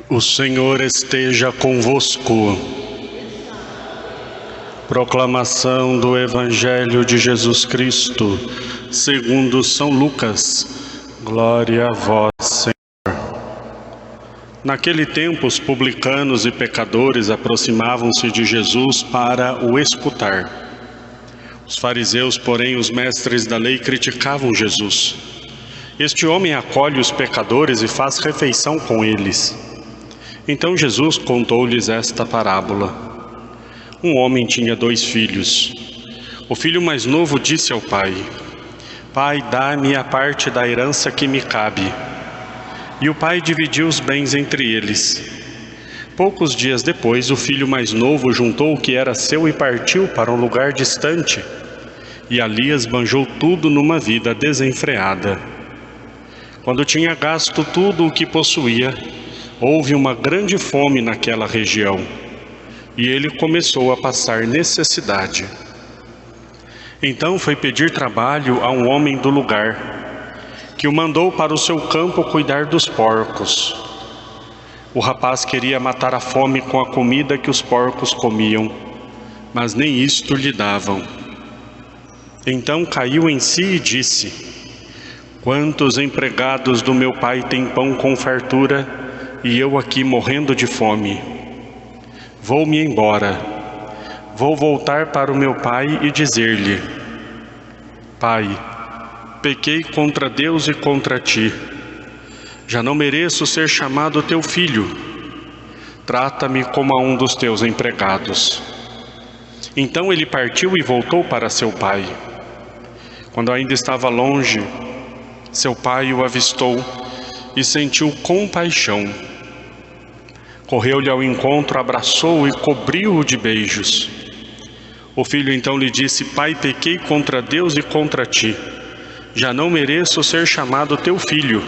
O Senhor esteja convosco. Proclamação do Evangelho de Jesus Cristo, segundo São Lucas. Glória a vós, Senhor. Naquele tempo, os publicanos e pecadores aproximavam-se de Jesus para o escutar. Os fariseus, porém, os mestres da lei, criticavam Jesus. Este homem acolhe os pecadores e faz refeição com eles. Então Jesus contou-lhes esta parábola. Um homem tinha 2 filhos. O filho mais novo disse ao pai: Pai, dá-me a parte da herança que me cabe. E o pai dividiu os bens entre eles. Poucos dias depois, o filho mais novo juntou o que era seu e partiu para um lugar distante. E ali esbanjou tudo numa vida desenfreada. Quando tinha gasto tudo o que possuía, houve uma grande fome naquela região, e ele começou a passar necessidade. Então foi pedir trabalho a um homem do lugar, que o mandou para o seu campo cuidar dos porcos. O rapaz queria matar a fome com a comida que os porcos comiam, mas nem isto lhe davam. Então caiu em si e disse: Quantos empregados do meu pai têm pão com fartura, e eu aqui morrendo de fome? Vou-me embora. Vou voltar para o meu pai e dizer-lhe: Pai, pequei contra Deus e contra ti. Já não mereço ser chamado teu filho. Trata-me como a um dos teus empregados. Então ele partiu e voltou para seu pai. Quando ainda estava longe, seu pai o avistou e sentiu compaixão. Correu-lhe ao encontro, abraçou-o e cobriu-o de beijos. O filho então lhe disse: Pai, pequei contra Deus e contra ti. Já não mereço ser chamado teu filho.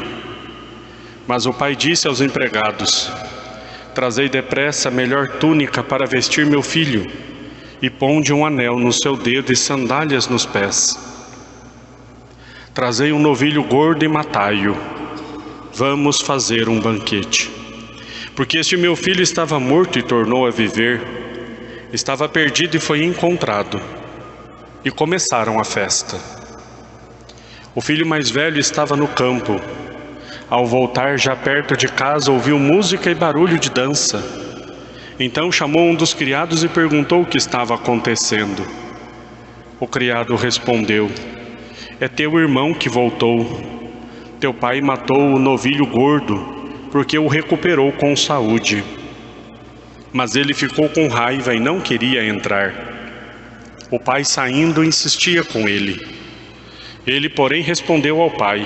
Mas o pai disse aos empregados: Trazei depressa a melhor túnica para vestir meu filho, e ponde um anel no seu dedo e sandálias nos pés. Trazei um novilho gordo e matai-o. Vamos fazer um banquete. Porque este meu filho estava morto e tornou a viver, estava perdido e foi encontrado. E começaram a festa. O filho mais velho estava no campo. Ao voltar, já perto de casa, ouviu música e barulho de dança. Então chamou um dos criados e perguntou o que estava acontecendo. O criado respondeu: É teu irmão que voltou. Teu pai matou o novilho gordo, porque o recuperou com saúde. Mas ele ficou com raiva e não queria entrar. O pai, saindo, insistia com ele. Ele, porém, respondeu ao pai: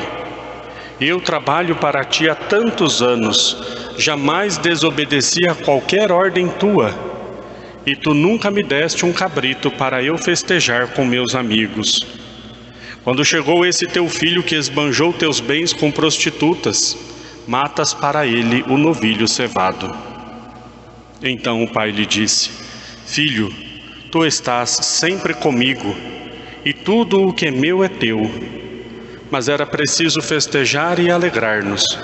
Eu trabalho para ti há tantos anos, jamais desobedeci a qualquer ordem tua, e tu nunca me deste um cabrito para eu festejar com meus amigos. Quando chegou esse teu filho que esbanjou teus bens com prostitutas, matas para ele o novilho cevado. Então o pai lhe disse: Filho, tu estás sempre comigo, e tudo o que é meu é teu. Mas era preciso festejar e alegrar-nos,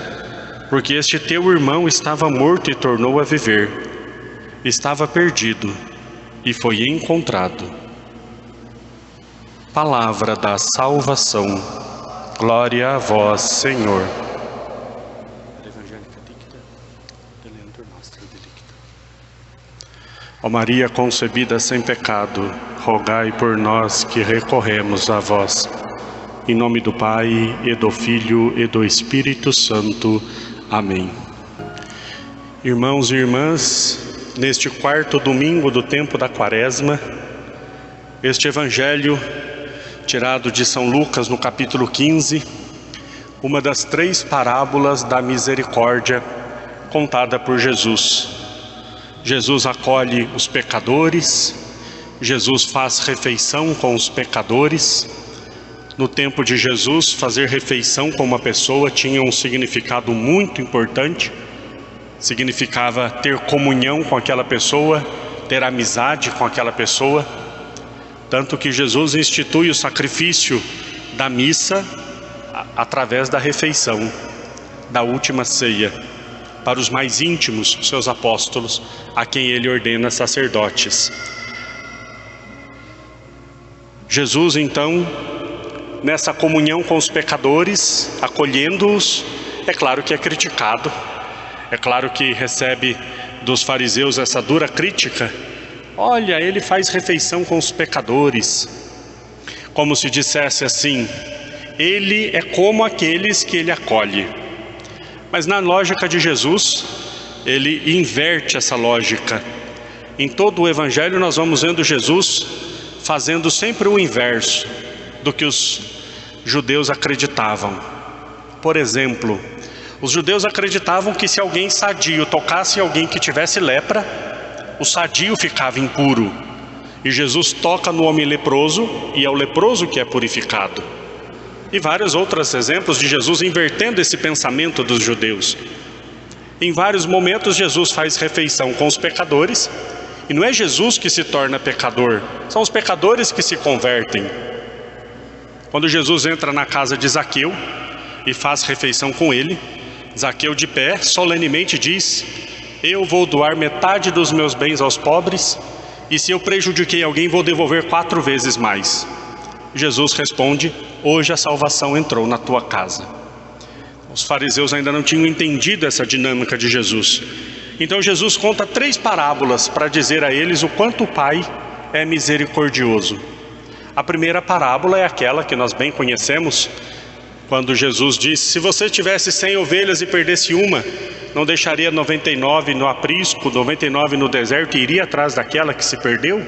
porque este teu irmão estava morto e tornou a viver. Estava perdido e foi encontrado. Palavra da salvação. Glória a vós, Senhor. Ó Maria concebida sem pecado, rogai por nós que recorremos a vós. Em nome do Pai, e do Filho, e do Espírito Santo. Amém. Irmãos e irmãs, neste 4º domingo do tempo da Quaresma, este Evangelho, tirado de São Lucas, no capítulo 15, uma das 3 parábolas da misericórdia contada por Jesus. Jesus acolhe os pecadores, Jesus faz refeição com os pecadores. No tempo de Jesus, fazer refeição com uma pessoa tinha um significado muito importante. Significava ter comunhão com aquela pessoa, ter amizade com aquela pessoa. Tanto que Jesus institui o sacrifício da missa através da refeição, da última ceia. para os mais íntimos, seus apóstolos, a quem ele ordena sacerdotes. Jesus, então, nessa comunhão com os pecadores, acolhendo-os, é claro que é criticado, é claro que recebe dos fariseus essa dura crítica. Olha, ele faz refeição com os pecadores, como se dissesse assim, ele é como aqueles que ele acolhe. Mas na lógica de Jesus, ele inverte essa lógica. Em todo o Evangelho nós vamos vendo Jesus fazendo sempre o inverso do que os judeus acreditavam. Por exemplo, os judeus acreditavam que se alguém sadio tocasse alguém que tivesse lepra, o sadio ficava impuro. E Jesus toca no homem leproso e é o leproso que é purificado. E vários outros exemplos de Jesus invertendo esse pensamento dos judeus. Em vários momentos Jesus faz refeição com os pecadores, e não é Jesus que se torna pecador, são os pecadores que se convertem. Quando Jesus entra na casa de Zaqueu e faz refeição com ele, Zaqueu de pé solenemente diz, eu vou doar metade dos meus bens aos pobres, e se eu prejudiquei alguém vou devolver 4 vezes mais. Jesus responde, hoje a salvação entrou na tua casa. Os fariseus ainda não tinham entendido essa dinâmica de Jesus. Então Jesus conta 3 parábolas para dizer a eles o quanto o Pai é misericordioso. A primeira parábola é aquela que nós bem conhecemos, quando Jesus disse, se você tivesse 100 ovelhas e perdesse uma, não deixaria 99 no aprisco, 99 no deserto e iria atrás daquela que se perdeu?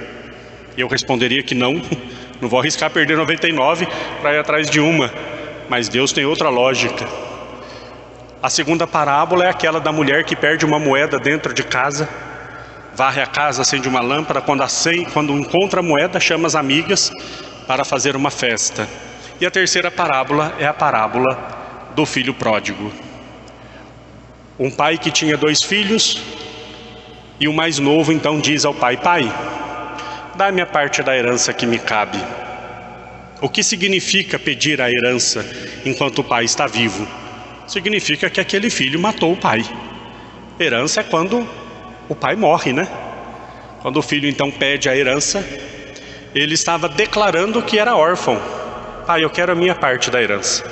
E eu responderia que não vou arriscar perder 99 para ir atrás de uma, mas Deus tem outra lógica. A segunda parábola é aquela da mulher que perde uma moeda dentro de casa, varre a casa, acende uma lâmpada, quando encontra a moeda, chama as amigas para fazer uma festa. E a terceira parábola é a parábola do filho pródigo. Um pai que tinha 2 filhos, e o mais novo então diz ao pai, pai, dá-me a parte da herança que me cabe. O que significa pedir a herança enquanto o pai está vivo? Significa que aquele filho matou o pai. Herança é quando o pai morre, né? Quando o filho então pede a herança, ele estava declarando que era órfão. Pai, eu quero a minha parte da herança.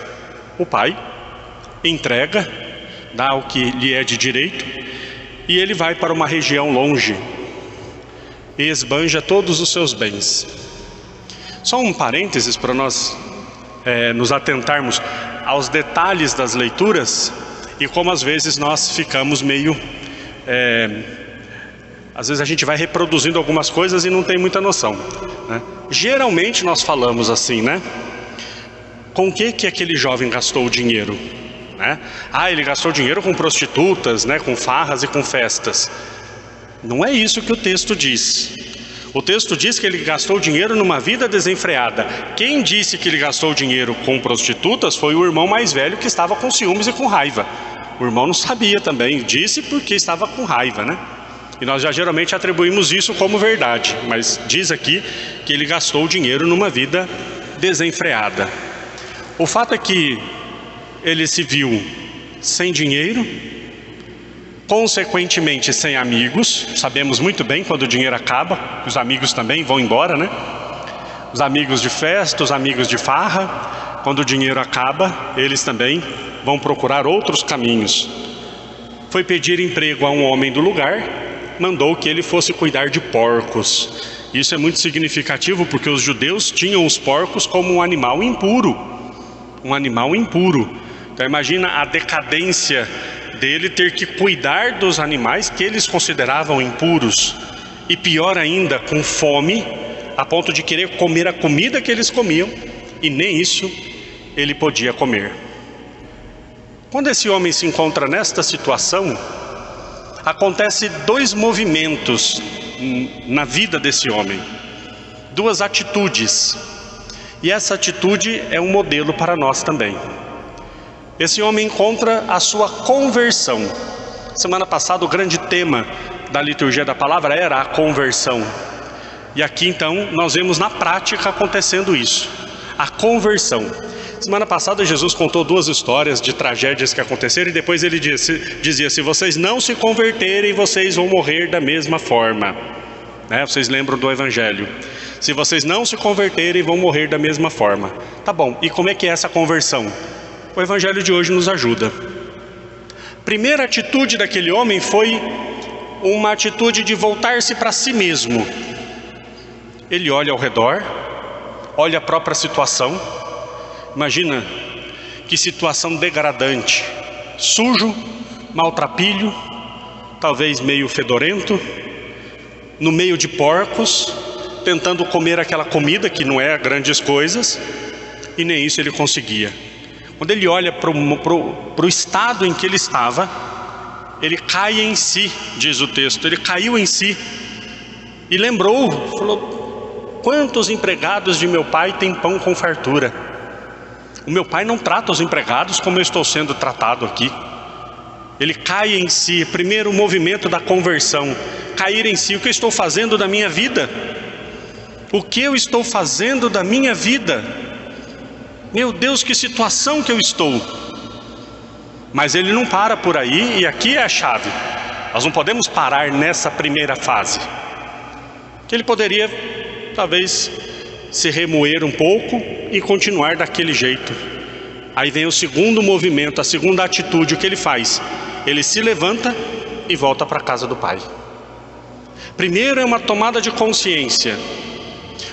O pai entrega, dá o que lhe é de direito, e ele vai para uma região longe e esbanja todos os seus bens. Só um parênteses para nós nos atentarmos aos detalhes das leituras e como às vezes nós ficamos meio... às vezes a gente vai reproduzindo algumas coisas e não tem muita noção, né? Geralmente nós falamos assim, né? Com o que aquele jovem gastou o dinheiro? Né? Ele gastou dinheiro com prostitutas, né? Com farras e com festas. Não é isso que o texto diz. O texto diz que ele gastou dinheiro numa vida desenfreada. Quem disse que ele gastou dinheiro com prostitutas foi o irmão mais velho que estava com ciúmes e com raiva. O irmão não sabia também, disse porque estava com raiva, né? E nós já geralmente atribuímos isso como verdade, mas diz aqui que ele gastou dinheiro numa vida desenfreada. O fato é que ele se viu sem dinheiro, consequentemente sem amigos. Sabemos muito bem quando o dinheiro acaba, os amigos também vão embora, né? Os amigos de festa, os amigos de farra, quando o dinheiro acaba, eles também vão procurar outros caminhos. Foi pedir emprego a um homem do lugar, mandou que ele fosse cuidar de porcos. Isso é muito significativo porque os judeus tinham os porcos como um animal impuro. Um animal impuro. Então imagina a decadência dele ter que cuidar dos animais que eles consideravam impuros. E pior ainda, com fome, a ponto de querer comer a comida que eles comiam, e nem isso ele podia comer. Quando esse homem se encontra nesta situação, acontece 2 movimentos na vida desse homem, 2 atitudes. E essa atitude é um modelo para nós também. Esse homem encontra a sua conversão. Semana passada o grande tema da liturgia da palavra era a conversão. E aqui então nós vemos na prática acontecendo isso. A conversão. Semana passada Jesus contou duas histórias de tragédias que aconteceram e depois ele dizia, se vocês não se converterem, vocês vão morrer da mesma forma. Vocês lembram do Evangelho? Se vocês não se converterem, vão morrer da mesma forma. Tá bom, e como é que é essa conversão? O Evangelho de hoje nos ajuda. Primeira atitude daquele homem foi uma atitude de voltar-se para si mesmo. Ele olha ao redor, olha a própria situação. Imagina que situação degradante, sujo, maltrapilho, talvez meio fedorento, no meio de porcos, tentando comer aquela comida que não é grandes coisas, e nem isso ele conseguia. Quando ele olha para o estado em que ele estava, ele cai em si, diz o texto, ele caiu em si, e lembrou, falou, quantos empregados de meu pai têm pão com fartura? O meu pai não trata os empregados como eu estou sendo tratado aqui. Ele cai em si, primeiro o movimento da conversão, cair em si, o que eu estou fazendo da minha vida? O que eu estou fazendo da minha vida? Meu Deus, que situação que eu estou! Mas ele não para por aí, e aqui é a chave. Nós não podemos parar nessa primeira fase. Que ele poderia, talvez, se remoer um pouco e continuar daquele jeito. Aí vem o segundo movimento, a segunda atitude, o que ele faz? Ele se levanta e volta para a casa do pai. Primeiro é uma tomada de consciência.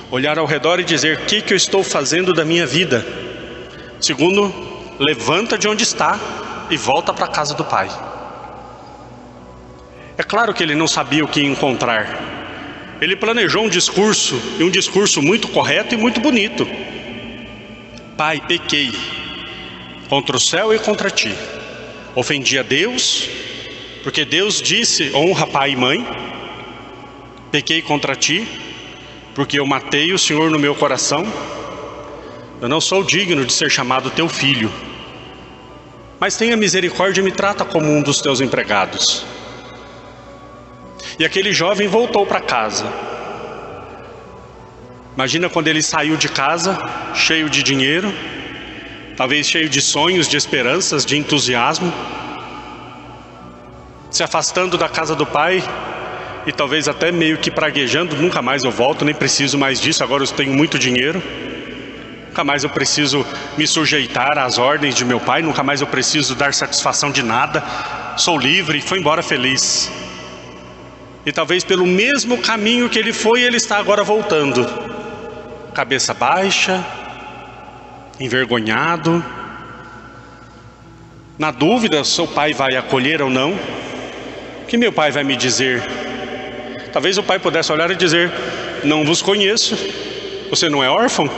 Olhar ao redor e dizer, o que eu estou fazendo da minha vida? Segundo, levanta de onde está e volta para a casa do pai. É claro que ele não sabia o que encontrar. Ele planejou um discurso, e um discurso muito correto e muito bonito. Pai, pequei contra o céu e contra ti. Ofendi a Deus, porque Deus disse, honra pai e mãe. Pequei contra ti, porque eu matei o Senhor no meu coração. Eu não sou digno de ser chamado teu filho. Mas tenha misericórdia e me trata como um dos teus empregados. E aquele jovem voltou para casa. Imagina quando ele saiu de casa, cheio de dinheiro, talvez cheio de sonhos, de esperanças, de entusiasmo, se afastando da casa do pai e talvez até meio que praguejando, nunca mais eu volto, nem preciso mais disso, agora eu tenho muito dinheiro, nunca mais eu preciso me sujeitar às ordens de meu pai, nunca mais eu preciso dar satisfação de nada, sou livre, e foi embora feliz. E talvez pelo mesmo caminho que ele foi, ele está agora voltando, cabeça baixa, envergonhado, na dúvida se o pai vai acolher ou não. O que meu pai vai me dizer? Talvez o pai pudesse olhar e dizer, não vos conheço, você não é órfão?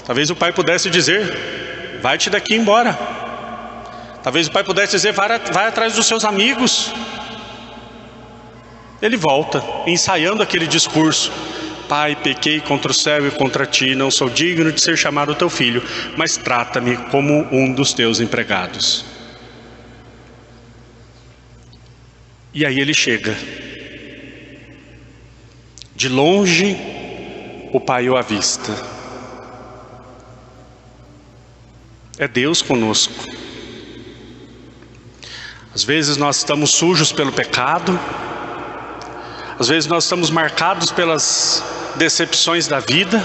Talvez o pai pudesse dizer, vai-te daqui embora. Talvez o pai pudesse dizer, vai atrás dos seus amigos. Ele volta, ensaiando aquele discurso. Pai, pequei contra o céu e contra ti, não sou digno de ser chamado teu filho, mas trata-me como um dos teus empregados. E aí ele chega. De longe, o pai o avista. É Deus conosco. Às vezes nós estamos sujos pelo pecado, às vezes nós estamos marcados pelas decepções da vida,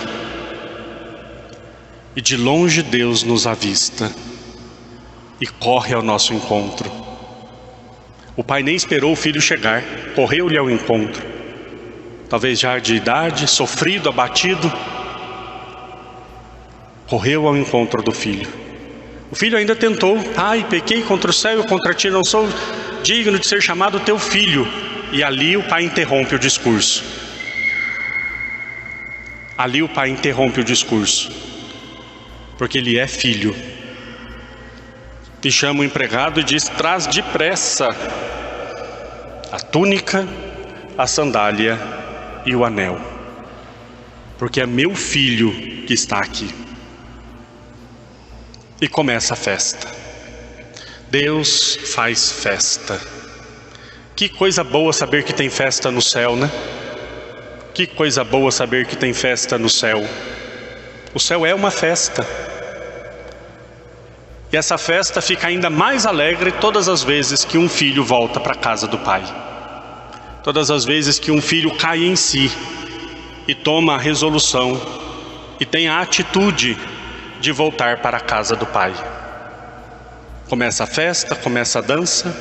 e de longe Deus nos avista e corre ao nosso encontro. O pai nem esperou o filho chegar, correu-lhe ao encontro, talvez já de idade, sofrido, abatido, correu ao encontro do filho. O filho ainda tentou, pai, pequei contra o céu e contra ti, não sou digno de ser chamado teu filho. E ali o pai interrompe o discurso. Ali o pai interrompe o discurso, porque ele é filho. E chama o empregado e diz, traz depressa a túnica, a sandália e o anel, porque é meu filho que está aqui. E começa a festa. Deus faz festa. Que coisa boa saber que tem festa no céu, né? Que coisa boa saber que tem festa no céu. O céu é uma festa. E essa festa fica ainda mais alegre todas as vezes que um filho volta para a casa do pai. Todas as vezes que um filho cai em si e toma a resolução e tem a atitude de voltar para a casa do pai. Começa a festa, começa a dança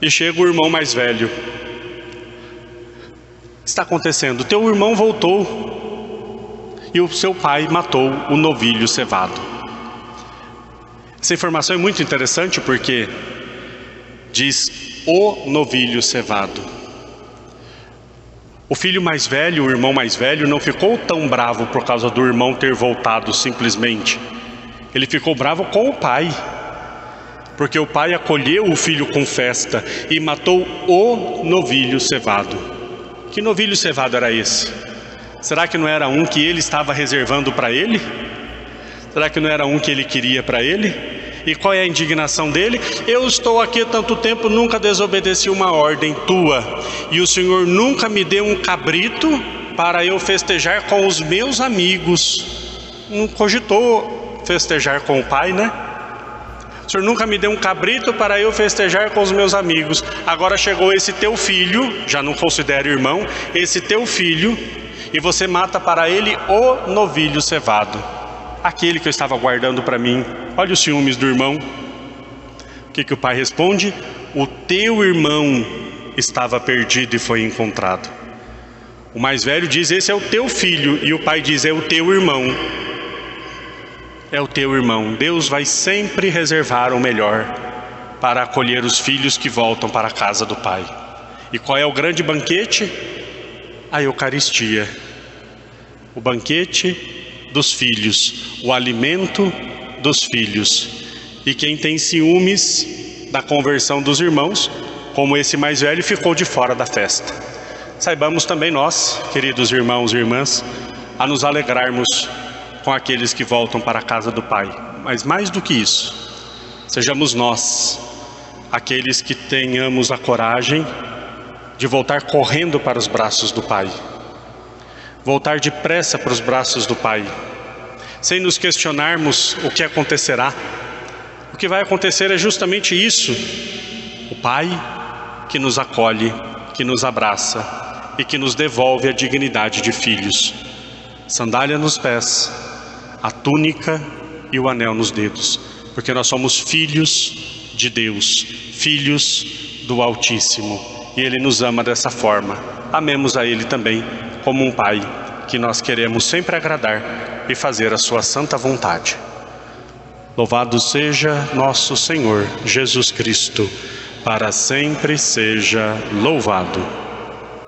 e chega o irmão mais velho. O que está acontecendo? Teu irmão voltou e o seu pai matou o novilho cevado. Essa informação é muito interessante porque diz o novilho cevado. O filho mais velho, o irmão mais velho, não ficou tão bravo por causa do irmão ter voltado simplesmente. Ele ficou bravo com o pai, porque o pai acolheu o filho com festa e matou o novilho cevado. Que novilho cevado era esse? Será que não era um que ele estava reservando para ele? Será que não era um que ele queria para ele? E qual é a indignação dele? Eu estou aqui há tanto tempo, nunca desobedeci uma ordem tua, e o Senhor nunca me deu um cabrito para eu festejar com os meus amigos. Não cogitou festejar com o pai, né? O Senhor nunca me deu um cabrito para eu festejar com os meus amigos. Agora chegou esse teu filho, já não considero irmão, esse teu filho, e você mata para ele o novilho cevado, aquele que eu estava guardando para mim. Olha os ciúmes do irmão. O que o pai responde? O teu irmão estava perdido e foi encontrado. O mais velho diz, esse é o teu filho, e o pai diz, é o teu irmão. É o teu irmão. Deus vai sempre reservar o melhor para acolher os filhos que voltam para a casa do pai. E qual é o grande banquete? A Eucaristia. O banquete dos filhos, o alimento dos filhos. E quem tem ciúmes da conversão dos irmãos, como esse mais velho, ficou de fora da festa. Saibamos também nós, queridos irmãos e irmãs, a nos alegrarmos com aqueles que voltam para a casa do Pai. Mas mais do que isso, sejamos nós aqueles que tenhamos a coragem de voltar correndo para os braços do Pai, voltar depressa para os braços do Pai, sem nos questionarmos o que acontecerá. O que vai acontecer é justamente isso: o Pai que nos acolhe, que nos abraça e que nos devolve a dignidade de filhos. Sandália nos pés, a túnica e o anel nos dedos, porque nós somos filhos de Deus, filhos do Altíssimo, e Ele nos ama dessa forma. Amemos a Ele também como um Pai que nós queremos sempre agradar e fazer a sua santa vontade. Louvado seja nosso Senhor Jesus Cristo, para sempre seja louvado.